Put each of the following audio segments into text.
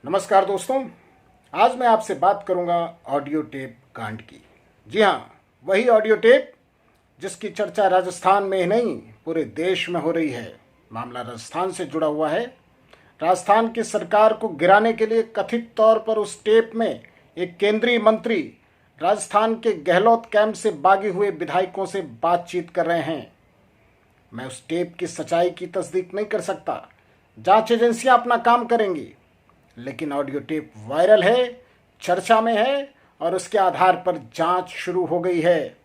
नमस्कार दोस्तों, आज मैं आपसे बात करूंगा ऑडियो टेप कांड की। जी हाँ, वही ऑडियो टेप जिसकी चर्चा राजस्थान में ही नहीं पूरे देश में हो रही है। मामला राजस्थान से जुड़ा हुआ है। राजस्थान की सरकार को गिराने के लिए कथित तौर पर उस टेप में एक केंद्रीय मंत्री राजस्थान के गहलोत कैंप से बागी हुए विधायकों से बातचीत कर रहे हैं। मैं उस टेप की सच्चाई की तस्दीक नहीं कर सकता। जांच एजेंसियां अपना काम करेंगी, लेकिन ऑडियो टेप वायरल है, चर्चा में है और उसके आधार पर जांच शुरू हो गई है।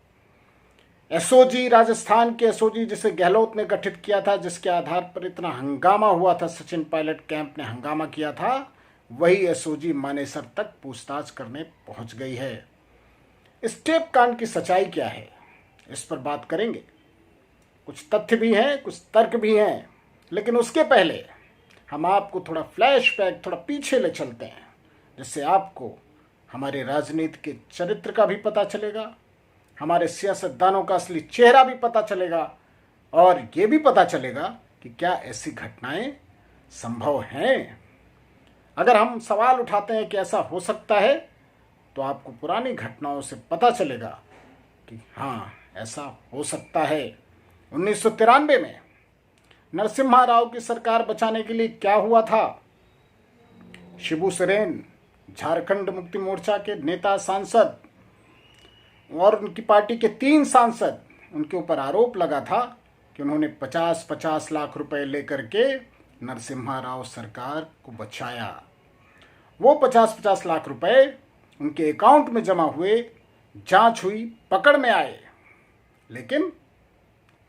एसओजी, राजस्थान के एसओजी जिसे गहलोत ने गठित किया था, जिसके आधार पर इतना हंगामा हुआ था, सचिन पायलट कैंप ने हंगामा किया था, वही एसओजी मानेसर तक पूछताछ करने पहुंच गई है। इस टेप कांड की सच्चाई क्या है, इस पर बात करेंगे। कुछ तथ्य भी हैं, कुछ तर्क भी हैं, लेकिन उसके पहले हम आपको थोड़ा फ्लैशबैक, थोड़ा पीछे ले चलते हैं, जिससे आपको हमारे राजनीति के चरित्र का भी पता चलेगा, हमारे सियासतदानों का असली चेहरा भी पता चलेगा और ये भी पता चलेगा कि क्या ऐसी घटनाएं संभव हैं। अगर हम सवाल उठाते हैं कि ऐसा हो सकता है, तो आपको पुरानी घटनाओं से पता चलेगा कि हाँ, ऐसा हो सकता है। 1993 में नरसिम्हा राव की सरकार बचाने के लिए क्या हुआ था। शिबू सोरेन, झारखंड मुक्ति मोर्चा के नेता, सांसद और उनकी पार्टी के 3 सांसद, उनके ऊपर आरोप लगा था कि उन्होंने 50-50 लाख रुपए लेकर के नरसिम्हा राव सरकार को बचाया। वो 50-50 लाख रुपए उनके अकाउंट में जमा हुए, जांच हुई, पकड़ में आए, लेकिन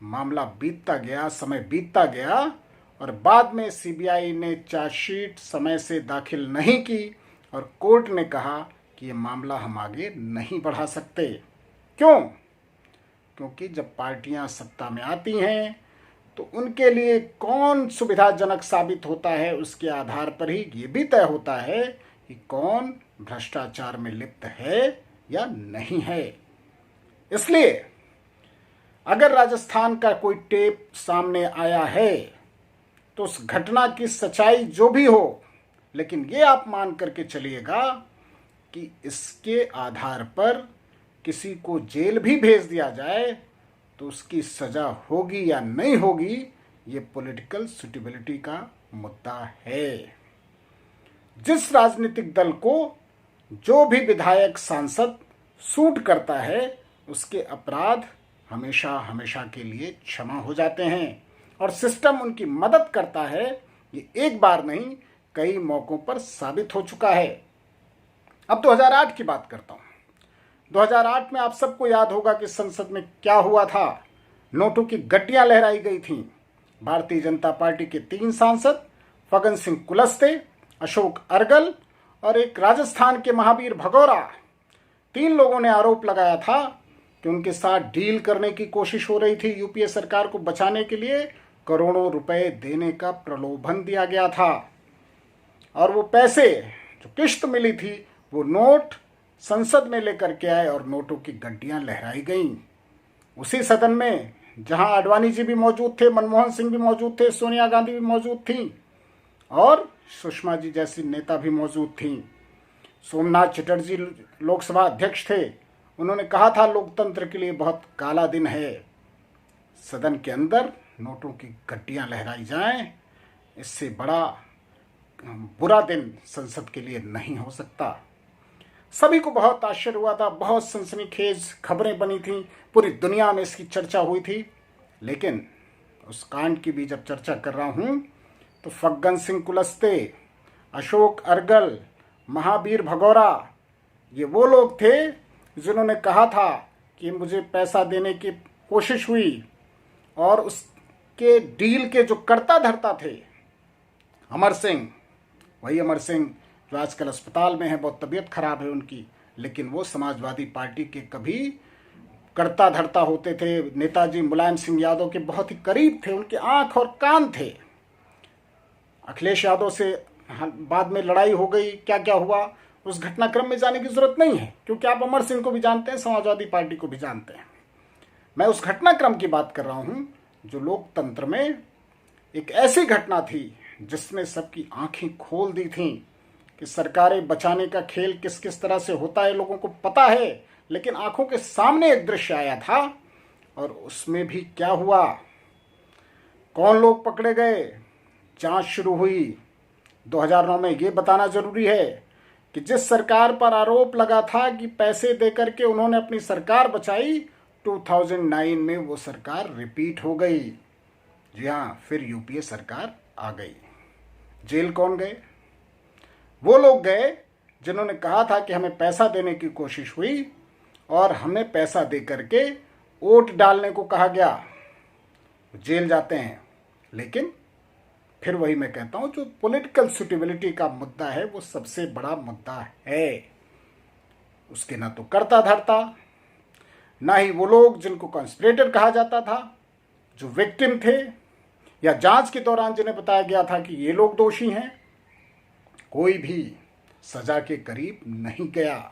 मामला बीतता गया, समय बीतता गया और बाद में सीबीआई ने चार्जशीट समय से दाखिल नहीं की और कोर्ट ने कहा कि ये मामला हम आगे नहीं बढ़ा सकते। क्यों? क्योंकि जब पार्टियां सत्ता में आती हैं तो उनके लिए कौन सुविधाजनक साबित होता है, उसके आधार पर ही ये भी तय होता है कि कौन भ्रष्टाचार में लिप्त है या नहीं है। इसलिए अगर राजस्थान का कोई टेप सामने आया है तो उस घटना की सच्चाई जो भी हो, लेकिन ये आप मान करके चलिएगा कि इसके आधार पर किसी को जेल भी भेज दिया जाए तो उसकी सजा होगी या नहीं होगी, ये पॉलिटिकल सुटेबिलिटी का मुद्दा है। जिस राजनीतिक दल को जो भी विधायक, सांसद सूट करता है, उसके अपराध हमेशा हमेशा के लिए क्षमा हो जाते हैं और सिस्टम उनकी मदद करता है। ये एक बार नहीं, कई मौकों पर साबित हो चुका है। अब 2008 की बात करता हूं। 2008 में आप सबको याद होगा कि संसद में क्या हुआ था। नोटों की गड्डियां लहराई गई थीं। भारतीय जनता पार्टी के 3 सांसद, फग्गन सिंह कुलस्ते, अशोक अर्गल और एक राजस्थान के महावीर भगौरा, 3 लोगों ने आरोप लगाया था कि उनके साथ डील करने की कोशिश हो रही थी। यूपीए सरकार को बचाने के लिए करोड़ों रुपए देने का प्रलोभन दिया गया था और वो पैसे जो किश्त मिली थी, वो नोट संसद में लेकर के आए और नोटों की गड्डियां लहराई गईं। उसी सदन में जहां आडवाणी जी भी मौजूद थे, मनमोहन सिंह भी मौजूद थे, सोनिया गांधी भी मौजूद थी और सुषमा जी जैसी नेता भी मौजूद थी। सोमनाथ चटर्जी लोकसभा अध्यक्ष थे। उन्होंने कहा था लोकतंत्र के लिए बहुत काला दिन है, सदन के अंदर नोटों की गड्डियां लहराई जाएं, इससे बड़ा बुरा दिन संसद के लिए नहीं हो सकता। सभी को बहुत आश्चर्य हुआ था, बहुत सनसनीखेज खबरें बनी थी, पूरी दुनिया में इसकी चर्चा हुई थी। लेकिन उस कांड की भी जब चर्चा कर रहा हूं तो फग्गन सिंह कुलस्ते, अशोक अर्गल, महावीर भगौरा, ये वो लोग थे जिन्होंने कहा था कि मुझे पैसा देने की कोशिश हुई और उसके डील के जो कर्ता धर्ता थे, अमर सिंह, वही अमर सिंह जो आजकल अस्पताल में है, बहुत तबीयत खराब है उनकी, लेकिन वो समाजवादी पार्टी के कभी कर्ता धर्ता होते थे। नेताजी मुलायम सिंह यादव के बहुत ही करीब थे, उनके आंख और कान थे। अखिलेश यादव से बाद में लड़ाई हो गई, क्या क्या हुआ, उस घटनाक्रम में जाने की जरूरत नहीं है, क्योंकि आप अमर सिंह को भी जानते हैं, समाजवादी पार्टी को भी जानते हैं। मैं उस घटनाक्रम की बात कर रहा हूं जो लोकतंत्र में एक ऐसी घटना थी जिसने सबकी आंखें खोल दी थीं कि सरकारें बचाने का खेल किस किस तरह से होता है लोगों को पता है, लेकिन आंखों के सामने एक दृश्य आया था और उसमें भी क्या हुआ, कौन लोग पकड़े गए, जांच शुरू हुई 2009 में। ये बताना जरूरी है कि जिस सरकार पर आरोप लगा था कि पैसे देकर के उन्होंने अपनी सरकार बचाई, 2009 में वो सरकार रिपीट हो गई। जी हाँ, फिर यूपीए सरकार आ गई। जेल कौन गए? वो लोग गए जिन्होंने कहा था कि हमें पैसा देने की कोशिश हुई और हमें पैसा दे करके वोट डालने को कहा गया, जेल जाते हैं। लेकिन फिर वही मैं कहता हूं, जो पॉलिटिकल सुटेबिलिटी का मुद्दा है वो सबसे बड़ा मुद्दा है। उसके ना तो करता धरता, ना ही वो लोग जिनको कॉन्स्पिरेटर कहा जाता था, जो विक्टिम थे, या जांच के दौरान जिन्हें बताया गया था कि ये लोग दोषी हैं, कोई भी सजा के करीब नहीं गया।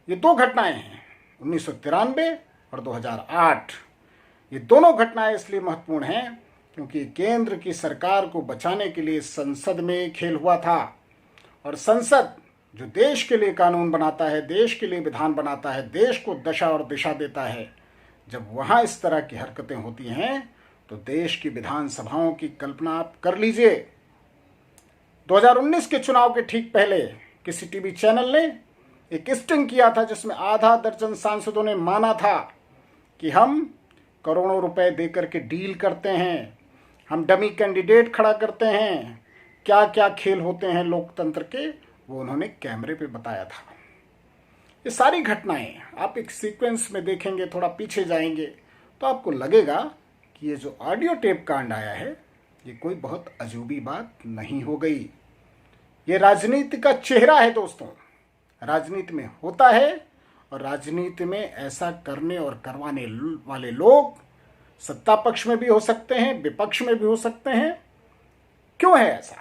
ये दो घटनाएं हैं, 1993 और 2008। ये दोनों घटनाएं इसलिए महत्वपूर्ण हैं क्योंकि केंद्र की सरकार को बचाने के लिए संसद में खेल हुआ था। और संसद जो देश के लिए कानून बनाता है, देश के लिए विधान बनाता है, देश को दशा और दिशा देता है, जब वहां इस तरह की हरकतें होती हैं तो देश की विधानसभाओं की कल्पना आप कर लीजिए। 2019 के चुनाव के ठीक पहले किसी टीवी चैनल ने एक स्टिंग किया था जिसमें आधा दर्जन सांसदों ने माना था कि हम करोड़ों रुपए देकर के डील करते हैं, हम डमी कैंडिडेट खड़ा करते हैं, क्या क्या खेल होते हैं लोकतंत्र के, वो उन्होंने कैमरे पे बताया था। ये सारी घटनाएं आप एक सीक्वेंस में देखेंगे, थोड़ा पीछे जाएंगे तो आपको लगेगा कि ये जो ऑडियो टेप कांड आया है ये कोई बहुत अजूबी बात नहीं हो गई। ये राजनीति का चेहरा है दोस्तों, राजनीति में होता है और राजनीति में ऐसा करने और करवाने वाले लोग सत्ता पक्ष में भी हो सकते हैं, विपक्ष में भी हो सकते हैं। क्यों है ऐसा?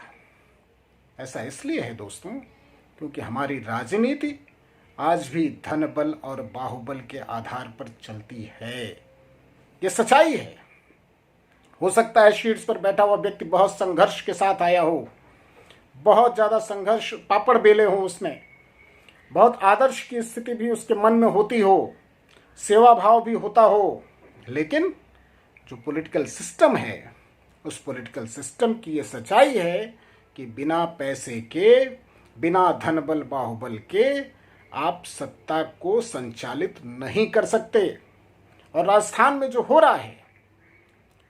ऐसा इसलिए है दोस्तों क्योंकि हमारी राजनीति आज भी धन बल और बाहुबल के आधार पर चलती है। ये सच्चाई है। हो सकता है शीट्स पर बैठा हुआ व्यक्ति बहुत संघर्ष के साथ आया हो, बहुत ज्यादा संघर्ष, पापड़ बेले हो उसने, बहुत आदर्श की स्थिति भी उसके मन में होती हो, सेवा भाव भी होता हो, लेकिन जो पॉलिटिकल सिस्टम है उस पॉलिटिकल सिस्टम की ये सच्चाई है कि बिना पैसे के, बिना धन बल बाहुबल के आप सत्ता को संचालित नहीं कर सकते। और राजस्थान में जो हो रहा है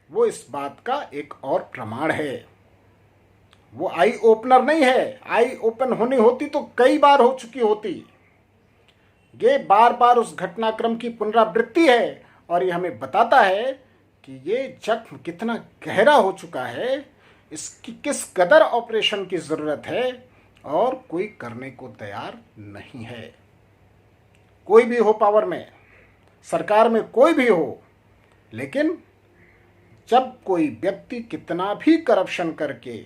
वो इस बात का एक और प्रमाण है। वो आई ओपनर नहीं है, आई ओपन होनी होती तो कई बार हो चुकी होती। ये बार बार उस घटनाक्रम की पुनरावृत्ति है और ये हमें बताता है कि ये जख्म कितना गहरा हो चुका है, इसकी किस कदर ऑपरेशन की जरूरत है और कोई करने को तैयार नहीं है। कोई भी हो पावर में, सरकार में कोई भी हो, लेकिन जब कोई व्यक्ति कितना भी करप्शन करके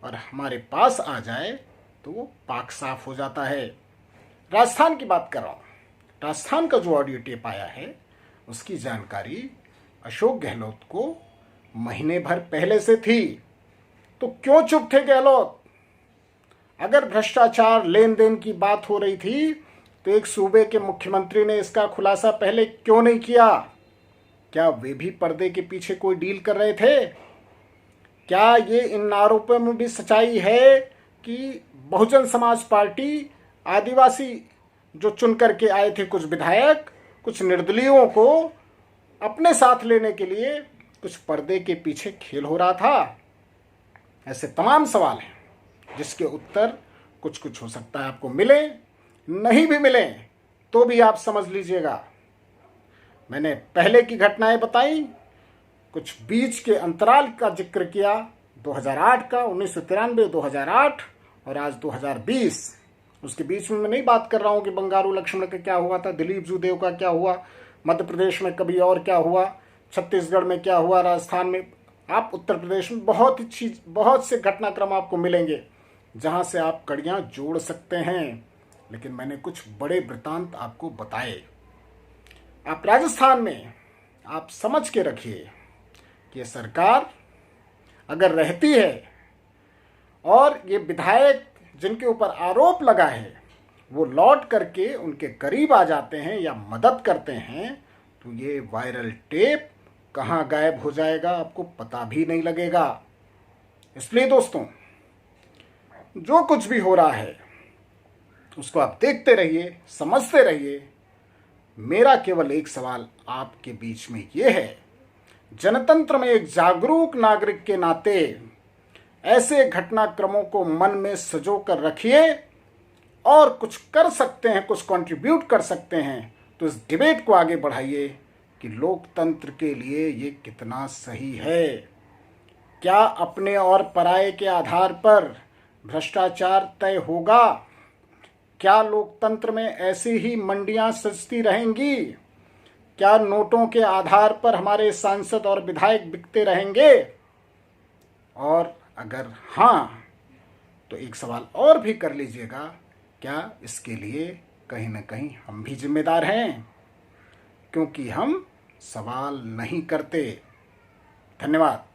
और हमारे पास आ जाए तो वो पाक साफ हो जाता है। राजस्थान की बात कर रहा हूं। राजस्थान का जो ऑडियो टेप आया है उसकी जानकारी अशोक गहलोत को महीने भर पहले से थी, तो क्यों चुप थे गहलोत? अगर भ्रष्टाचार लेन देन की बात हो रही थी तो एक सूबे के मुख्यमंत्री ने इसका खुलासा पहले क्यों नहीं किया? क्या वे भी पर्दे के पीछे कोई डील कर रहे थे? क्या ये इन आरोपों में भी सच्चाई है कि बहुजन समाज पार्टी, आदिवासी जो चुन करके आए थे कुछ विधायक, कुछ निर्दलीयों को अपने साथ लेने के लिए कुछ पर्दे के पीछे खेल हो रहा था? ऐसे तमाम सवाल हैं जिसके उत्तर कुछ कुछ हो सकता है आपको मिले, नहीं भी मिले तो भी आप समझ लीजिएगा। मैंने पहले की घटनाएं बताई, कुछ बीच के अंतराल का जिक्र किया, 2008 का, 1993, 2008 और आज 2020। उसके बीच में मैं नहीं बात कर रहा हूं कि बंगारू लक्ष्मण का क्या हुआ था, दिलीप जूदेव का क्या हुआ, मध्य प्रदेश में कभी और क्या हुआ, छत्तीसगढ़ में क्या हुआ, राजस्थान में, आप उत्तर प्रदेश में बहुत से घटनाक्रम आपको मिलेंगे जहां से आप कड़ियां जोड़ सकते हैं। लेकिन मैंने कुछ बड़े वृतांत आपको बताए। आप राजस्थान में आप समझ के रखिए कि सरकार अगर रहती है और ये विधायक जिनके ऊपर आरोप लगा है वो लौट करके उनके करीब आ जाते हैं या मदद करते हैं, तो ये वायरल टेप कहाँ गायब हो जाएगा आपको पता भी नहीं लगेगा। इसलिए दोस्तों, जो कुछ भी हो रहा है उसको आप देखते रहिए, समझते रहिए। मेरा केवल एक सवाल आपके बीच में ये है, जनतंत्र में एक जागरूक नागरिक के नाते ऐसे घटनाक्रमों को मन में सजो कर रखिए और कुछ कर सकते हैं, कुछ कंट्रीब्यूट कर सकते हैं तो इस डिबेट को आगे बढ़ाइए कि लोकतंत्र के लिए ये कितना सही है। क्या अपने और पराये के आधार पर भ्रष्टाचार तय होगा? क्या लोकतंत्र में ऐसी ही मंडियां सजती रहेंगी? क्या नोटों के आधार पर हमारे सांसद और विधायक बिकते रहेंगे? और अगर हाँ, तो एक सवाल और भी कर लीजिएगा, क्या इसके लिए कहीं ना कहीं हम भी जिम्मेदार हैं? क्योंकि हम सवाल नहीं करते। धन्यवाद।